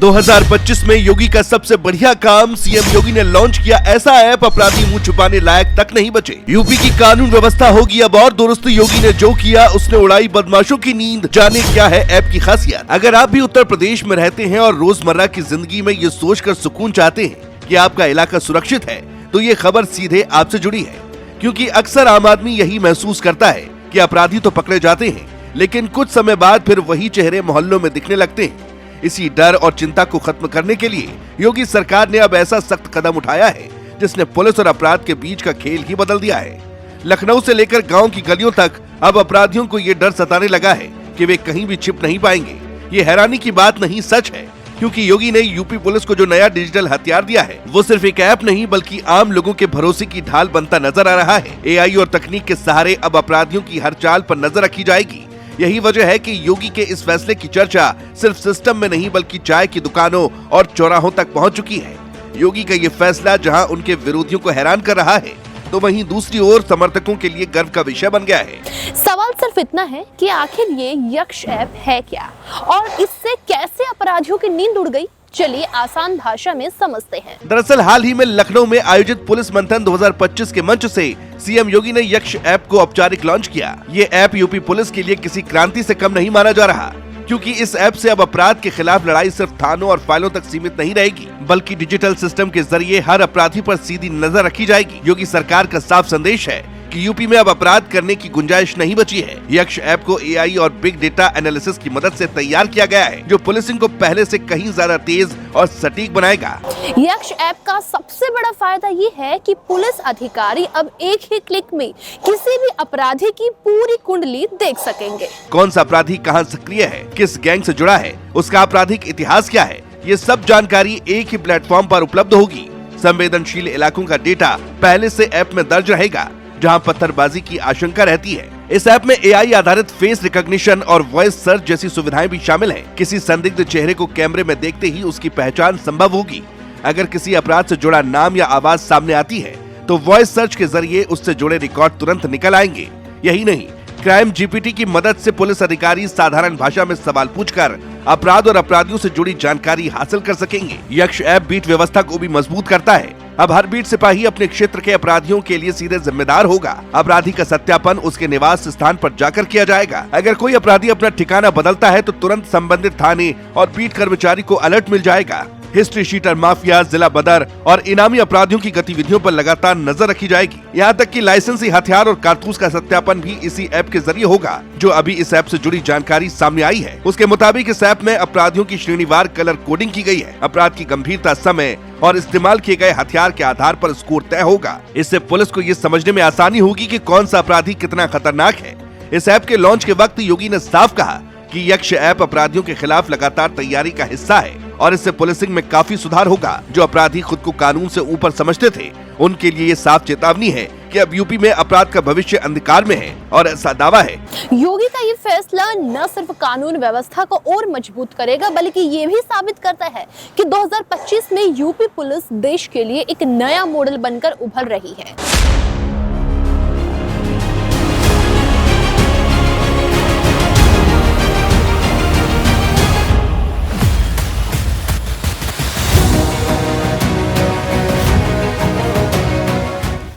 2025 में योगी का सबसे बढ़िया काम, सीएम योगी ने लॉन्च किया ऐसा ऐप, अपराधी मुंह छुपाने लायक तक नहीं बचे। यूपी की कानून व्यवस्था होगी अब और दुरुस्त, योगी ने जो किया उसने उड़ाई बदमाशों की नींद। जाने क्या है ऐप की खासियत। अगर आप भी उत्तर प्रदेश में रहते हैं और रोजमर्रा की जिंदगी में ये सोचकर सुकून चाहते हैं कि आपका इलाका सुरक्षित है, तो ये खबर सीधे आपसे जुड़ी है, क्योंकि अक्सर आम आदमी यही महसूस करता है कि अपराधी तो पकड़े जाते हैं, लेकिन कुछ समय बाद फिर वही चेहरे मोहल्लों में दिखने लगते हैं। इसी डर और चिंता को खत्म करने के लिए योगी सरकार ने अब ऐसा सख्त कदम उठाया है जिसने पुलिस और अपराध के बीच का खेल ही बदल दिया है। लखनऊ से लेकर गांव की गलियों तक अब अपराधियों को ये डर सताने लगा है कि वे कहीं भी छिप नहीं पाएंगे। ये हैरानी की बात नहीं, सच है, क्योंकि योगी ने यूपी पुलिस को जो नया डिजिटल हथियार दिया है वो सिर्फ एक ऐप नहीं बल्कि आम लोगों के भरोसे की ढाल बनता नजर आ रहा है। एआई और तकनीक के सहारे अब अपराधियों की हर चाल पर नजर रखी जाएगी। यही वजह है कि योगी के इस फैसले की चर्चा सिर्फ सिस्टम में नहीं बल्कि चाय की दुकानों और चौराहों तक पहुंच चुकी है। योगी का ये फैसला जहां उनके विरोधियों को हैरान कर रहा है, तो वहीं दूसरी ओर समर्थकों के लिए गर्व का विषय बन गया है। सवाल सिर्फ इतना है कि आखिर ये यक्ष ऐप है क्या और इससे कैसे अपराधियों की नींद उड़ गई। चलिए आसान भाषा में समझते हैं। दरअसल हाल ही में लखनऊ में आयोजित पुलिस मंथन 2025 के मंच से सीएम योगी ने यक्ष ऐप को औपचारिक लॉन्च किया। ये ऐप यूपी पुलिस के लिए किसी क्रांति से कम नहीं माना जा रहा, क्योंकि इस ऐप से अब अपराध के खिलाफ लड़ाई सिर्फ थानों और फाइलों तक सीमित नहीं रहेगी, बल्कि डिजिटल सिस्टम के जरिए हर अपराधी पर सीधी नजर रखी जाएगी। योगी सरकार का साफ संदेश है कि यूपी में अब अपराध करने की गुंजाइश नहीं बची है। यक्ष ऐप को एआई और बिग डेटा एनालिसिस की मदद से तैयार किया गया है, जो पुलिसिंग को पहले से कहीं ज्यादा तेज और सटीक बनाएगा। यक्ष ऐप का सबसे बड़ा फायदा ये है कि पुलिस अधिकारी अब एक ही क्लिक में किसी भी अपराधी की पूरी कुंडली देख सकेंगे। कौन सा अपराधी कहां सक्रिय है, किस गैंग से जुड़ा है, उसका आपराधिक इतिहास क्या है, ये सब जानकारी एक ही प्लेटफॉर्म पर उपलब्ध होगी। संवेदनशील इलाकों का डेटा पहले से ऐप में दर्ज रहेगा, जहां पत्थरबाजी की आशंका रहती है। इस ऐप में एआई आधारित फेस रिकॉग्निशन और वॉइस सर्च जैसी सुविधाएं भी शामिल हैं। किसी संदिग्ध चेहरे को कैमरे में देखते ही उसकी पहचान संभव होगी। अगर किसी अपराध से जुड़ा नाम या आवाज सामने आती है, तो वॉइस सर्च के जरिए उससे जुड़े रिकॉर्ड तुरंत निकल आएंगे। यही नहीं, क्राइम जीपीटी की मदद से पुलिस अधिकारी साधारण भाषा में सवाल पूछकर अपराध और अपराधियों से जुड़ी जानकारी हासिल कर सकेंगे। यक्ष ऐप बीट व्यवस्था को भी मजबूत करता है। अब हर बीट सिपाही अपने क्षेत्र के अपराधियों के लिए सीधे जिम्मेदार होगा। अपराधी का सत्यापन उसके निवास स्थान पर जाकर किया जाएगा। अगर कोई अपराधी अपना ठिकाना बदलता है तो तुरंत संबंधित थाने और बीट कर्मचारी को अलर्ट मिल जाएगा। हिस्ट्री शीटर माफिया, जिला बदर और इनामी अपराधियों की गतिविधियों पर लगातार नजर रखी जाएगी। यहाँ तक कि लाइसेंसी हथियार और कारतूस का सत्यापन भी इसी ऐप के जरिए होगा। जो अभी इस ऐप से जुड़ी जानकारी सामने आई है, उसके मुताबिक इस ऐप में अपराधियों की श्रेणीवार कलर कोडिंग की गई है। अपराध की गंभीरता, समय और इस्तेमाल किए गए हथियार के आधार पर स्कोर तय होगा। इससे पुलिस को ये समझने में आसानी होगी कि कौन सा अपराधी कितना खतरनाक है। इस ऐप के लॉन्च के वक्त योगी ने साफ कहा कि यक्ष ऐप अपराधियों के खिलाफ लगातार तैयारी का हिस्सा है और इससे पुलिसिंग में काफी सुधार होगा। जो अपराधी खुद को कानून से ऊपर समझते थे, उनके लिए ये साफ चेतावनी है कि अब यूपी में अपराध का भविष्य अंधकार में है, और ऐसा दावा है। योगी का ये फैसला न सिर्फ कानून व्यवस्था को और मजबूत करेगा, बल्कि ये भी साबित करता है कि 2025 में यूपी पुलिस देश के लिए एक नया मॉडल बनकर उभर रही है।